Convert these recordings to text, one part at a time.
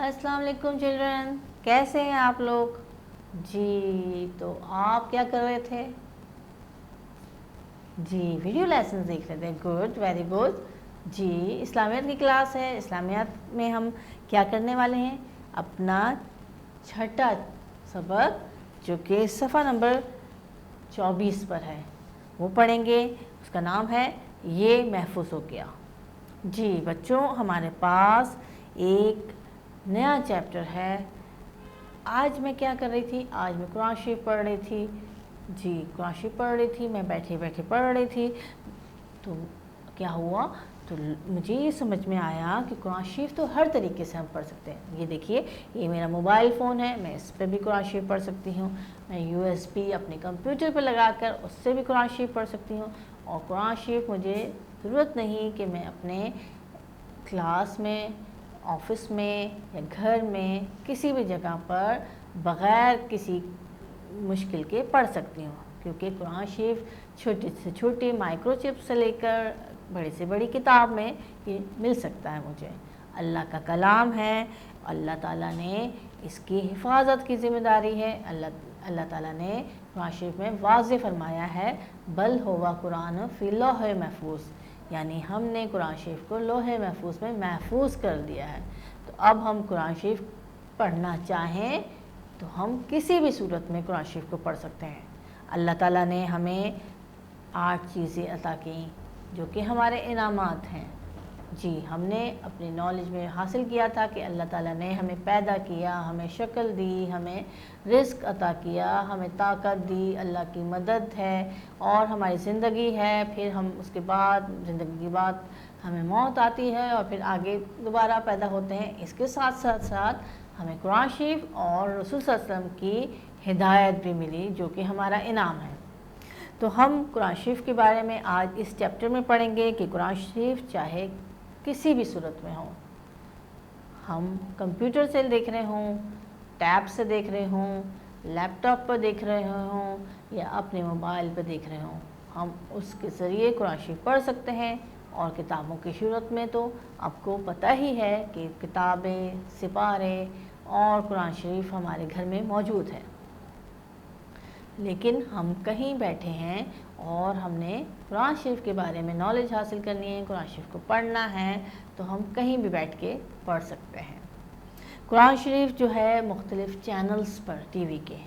अस्सलाम वालेकुम चिल्ड्रन, कैसे हैं आप लोग? जी, तो आप क्या कर रहे थे? जी, वीडियो लेसन देख रहे थे। Good, very good. जी, इस्लामियत की क्लास है। इस्लामियत में हम क्या करने वाले हैं? अपना छठा सबक जो कि सफ़ा नंबर 24 पर है वो पढ़ेंगे। उसका नाम है ये महफूज हो गया। जी बच्चों, हमारे पास एक नया चैप्टर है। आज मैं क्या कर रही थी? आज मैं कुरान शरीफ पढ़ रही थी। जी, कुरान शरीफ पढ़ रही थी, मैं बैठे बैठे पढ़ रही थी। तो क्या हुआ, तो मुझे ये समझ में आया कि कुरान शरीफ तो हर तरीके से हम पढ़ सकते हैं। ये देखिए, ये मेरा मोबाइल फ़ोन है, मैं इस पर भी कुरान शरीफ पढ़ सकती हूँ। मैं USB अपने कंप्यूटर पर लगाकर उससे भी कुरान शरीफ पढ़ सकती हूँ। और कुरान शरीफ मुझे ज़रूरत नहीं कि मैं अपने क्लास में, ऑफिस में या घर में किसी भी जगह पर बग़ैर किसी मुश्किल के पढ़ सकती हूँ, क्योंकि कुरान शरीफ छोटी से छोटी माइक्रोचिप से लेकर बड़ी से बड़ी किताब में ये मिल सकता है मुझे। अल्लाह का कलाम है, अल्लाह ताला ने इसकी हिफाजत की ज़िम्मेदारी है। अल्लाह ताला ने कुरान शरीफ में वाज़ेह फरमाया है, बल हुवा कुरान फ़ी लौह महफूज, यानी हमने कुरान शरीफ को लोहे महफूज में महफूज कर दिया है। तो अब हम कुरान शरीफ पढ़ना चाहें तो हम किसी भी सूरत में कुरान शरीफ को पढ़ सकते हैं। अल्लाह ताला ने हमें 8 चीज़ें अता की जो कि हमारे इनामात हैं। जी, हमने अपनी नॉलेज में हासिल किया था कि अल्लाह ताला ने हमें पैदा किया, हमें शक्ल दी, हमें रिस्क अता किया, हमें ताकत दी, अल्लाह की मदद है और हमारी ज़िंदगी है। फिर हम उसके बाद ज़िंदगी के बाद हमें मौत आती है और फिर आगे दोबारा पैदा होते हैं। इसके साथ साथ साथ हमें कुरान शरीफ और रसूल सल्लल्लाहु अलैहि वसल्लम की हिदायत भी मिली जो कि हमारा इनाम है। तो हम कुरान शरीफ के बारे में आज इस चैप्टर में पढ़ेंगे कि कुरान शरीफ चाहे किसी भी सूरत में हो, हम कंप्यूटर से देख रहे हों, टैब से देख रहे हों, लैपटॉप पर देख रहे हों या अपने मोबाइल पर देख रहे हों, हम उसके ज़रिए कुरान शरीफ पढ़ सकते हैं। और किताबों की सूरत में तो आपको पता ही है कि किताबें, सिपारे और कुरान शरीफ हमारे घर में मौजूद है। लेकिन हम कहीं बैठे हैं और हमने कुरान शरीफ के बारे में नॉलेज हासिल करनी है, कुरान शरीफ को पढ़ना है, तो हम कहीं भी बैठ के पढ़ सकते हैं। कुरान शरीफ जो है मुख्तलिफ़ चैनल्स पर टीवी के,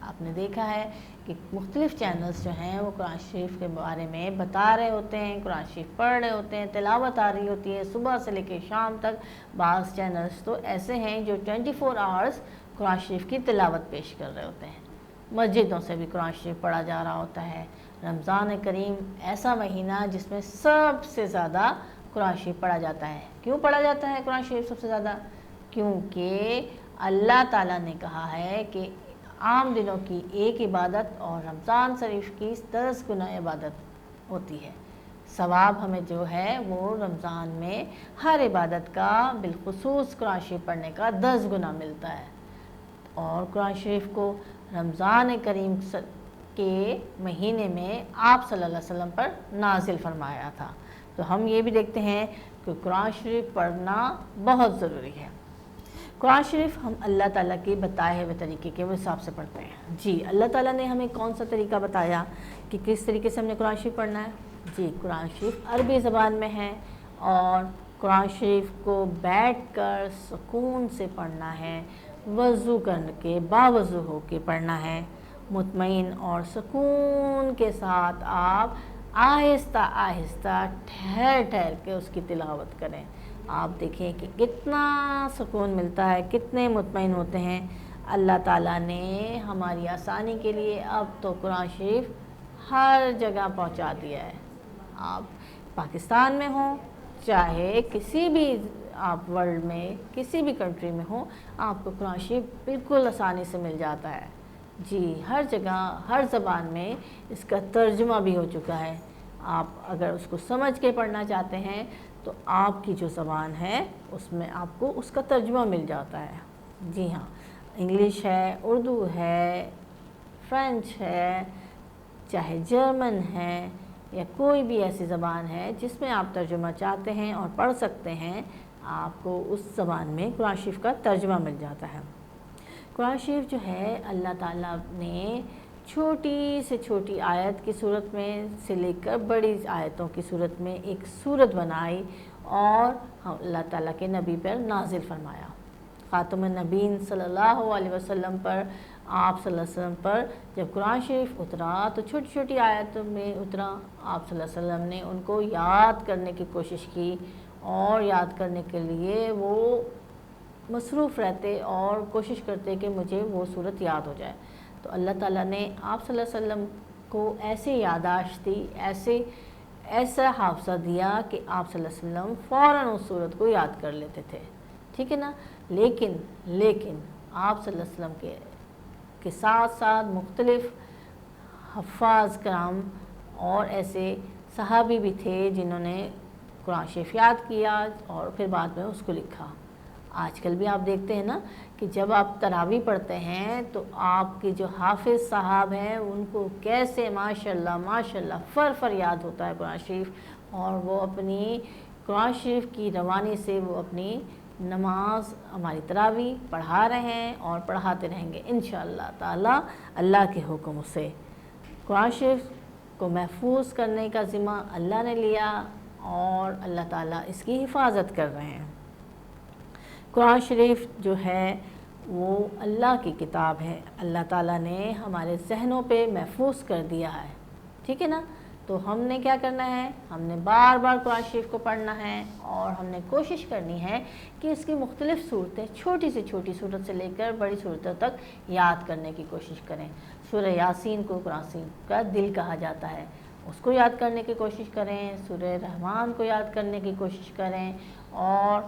आपने देखा है कि मुख्तलिफ़ चैनल्स जो हैं वो कुरान शरीफ के बारे में बता रहे होते हैं, कुरान शरीफ पढ़ रहे होते हैं, तिलावत आ रही होती है सुबह से लेकर शाम तक। बाज़ चैनल्स तो ऐसे हैं जो 24 आवर्स कुरान शरीफ की तिलावत पेश कर रहे होते हैं। मस्जिदों से भी कुरान शरीफ पढ़ा जा रहा होता है। रमज़ान करीम ऐसा महीना जिसमें सबसे ज़्यादा कुरान शरीफ पढ़ा जाता है। क्यों पढ़ा जाता है कुरान शरीफ सबसे ज़्यादा? क्योंकि अल्लाह ताला ने कहा है कि आम दिनों की एक इबादत और रमज़ान शरीफ की 10 गुना इबादत होती है। सवाब हमें जो है वो रमज़ान में हर इबादत का बिलखुसूस कुरान शरीफ पढ़ने का 10 गुना मिलता है। और कुरान शरीफ को रमज़ान करीम के महीने में आप सल्लल्लाहु अलैहि वसल्लम पर नाजिल फरमाया था। तो हम ये भी देखते हैं कि कुरान शरीफ पढ़ना बहुत ज़रूरी है। कुरान शरीफ हम अल्लाह ताला के बताए हुए तरीके के हिसाब से पढ़ते हैं। जी, अल्लाह ताला ने हमें कौन सा तरीका बताया कि किस तरीके से हमने कुरान शरीफ पढ़ना है? जी, कुरान शरीफ अरबी ज़बान में है और कुरान शरीफ को बैठकर सुकून से पढ़ना है, वज़ू करके बावज़ू हो के पढ़ना है। मुतमईन और सुकून के साथ आप आहिस्ता आहिस्ता ठहर ठहर के उसकी तिलावत करें। आप देखें कि कितना सुकून मिलता है, कितने मुतमईन होते हैं। अल्लाह ताला ने हमारी आसानी के लिए अब तो कुरान शरीफ हर जगह पहुंचा दिया है। आप पाकिस्तान में हो, चाहे किसी भी आप वर्ल्ड में किसी भी कंट्री में हो, आपको कुरान शरीफ बिल्कुल आसानी से मिल जाता है। जी, हर जगह हर ज़बान में इसका तर्जुमा भी हो चुका है। आप अगर उसको समझ के पढ़ना चाहते हैं तो आपकी जो ज़बान है उसमें आपको उसका तर्जुमा मिल जाता है। जी हाँ, इंग्लिश है, उर्दू है, फ्रेंच है, चाहे जर्मन है या कोई भी ऐसी ज़बान है जिसमें आप तर्जुमा चाहते हैं और पढ़ सकते हैं, آپ کو اس زبان میں قرآن شریف کا ترجمہ مل جاتا ہے۔ قرآن شریف جو ہے اللہ تعالیٰ نے چھوٹی سے چھوٹی آیت کی صورت میں سے لے کر بڑی آیتوں کی صورت میں ایک صورت بنائی اور اللہ تعالیٰ کے نبی پر نازل فرمایا۔ خاتم النبیین صلی اللہ علیہ وسلم پر، آپ صلی اللہ علیہ وسلم پر جب قرآن شریف اترا تو چھوٹی چھوٹی آیتوں میں اترا۔ آپ صلی اللہ علیہ وسلم نے ان کو یاد کرنے کی کوشش کی اور یاد کرنے کے لیے وہ مصروف رہتے اور کوشش کرتے کہ مجھے وہ صورت یاد ہو جائے۔ تو اللہ تعالیٰ نے آپ صلی اللہ علیہ وسلم کو ایسے یادداشت دی، ایسا حافظہ دیا کہ آپ صلی اللہ علیہ وسلم فوراً اس صورت کو یاد کر لیتے تھے، ٹھیک ہے نا۔ لیکن آپ صلی اللہ علیہ وسلم کے ساتھ ساتھ مختلف حفاظ کرام اور ایسے صحابی بھی تھے جنہوں نے قرآن شریف یاد کیا اور پھر بعد میں اس کو لکھا۔ آج کل بھی آپ دیکھتے ہیں نا کہ جب آپ تراویح پڑھتے ہیں تو آپ کے جو حافظ صاحب ہیں ان کو کیسے ماشاءاللہ فر یاد ہوتا ہے قرآن شریف، اور وہ اپنی قرآن شریف کی روانی سے وہ اپنی نماز ہماری تراویح پڑھا رہے ہیں اور پڑھاتے رہیں گے انشاءاللہ تعالی اللہ کے حکم سے۔ قرآن شریف کو محفوظ کرنے کا ذمہ اللہ نے لیا اور اللہ تعالیٰ اس کی حفاظت کر رہے ہیں۔ قرآن شریف جو ہے وہ اللہ کی کتاب ہے، اللہ تعالیٰ نے ہمارے ذہنوں پہ محفوظ کر دیا ہے، ٹھیک ہے نا۔ تو ہم نے کیا کرنا ہے، ہم نے بار بار قرآن شریف کو پڑھنا ہے اور ہم نے کوشش کرنی ہے کہ اس کی مختلف صورتیں چھوٹی سے چھوٹی صورت سے لے کر بڑی صورتوں تک یاد کرنے کی کوشش کریں۔ سورہ یاسین کو قرآن کا دل کہا جاتا ہے، اس کو یاد کرنے کی کوشش کریں۔ سورہ رحمان کو یاد کرنے کی کوشش کریں، اور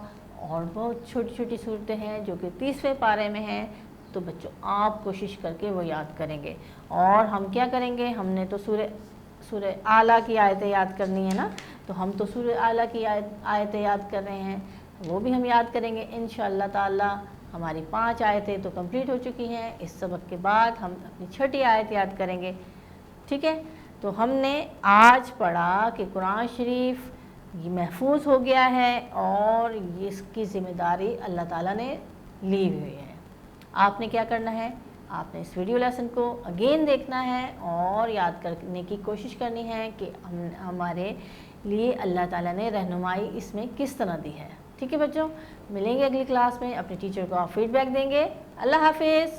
بہت چھوٹی چھوٹی صورتیں ہیں جو کہ 30ویں پارے میں ہیں، تو بچوں آپ کوشش کر کے وہ یاد کریں گے۔ اور ہم کیا کریں گے، ہم نے تو سورہ اعلیٰ کی آیتیں یاد کرنی ہے نا، تو ہم تو سورہ اعلیٰ کی آیتیں یاد کر رہے ہیں، وہ بھی ہم یاد کریں گے انشاءاللہ تعالی۔ ہماری 5 آیتیں تو کمپلیٹ ہو چکی ہیں، اس سبق کے بعد ہم اپنی 6ٹھی آیت یاد کریں گے، ٹھیک ہے۔ تو ہم نے آج پڑھا کہ قرآن شریف یہ محفوظ ہو گیا ہے اور اس کی ذمہ داری اللہ تعالیٰ نے لی ہوئی ہے۔ آپ نے کیا کرنا ہے، آپ نے اس ویڈیو لیسن کو اگین دیکھنا ہے اور یاد کرنے کی کوشش کرنی ہے کہ ہمارے لیے اللہ تعالیٰ نے رہنمائی اس میں کس طرح دی ہے، ٹھیک ہے بچوں۔ ملیں گے اگلی کلاس میں، اپنے ٹیچر کو آپ فیڈ بیک دیں گے۔ اللہ حافظ۔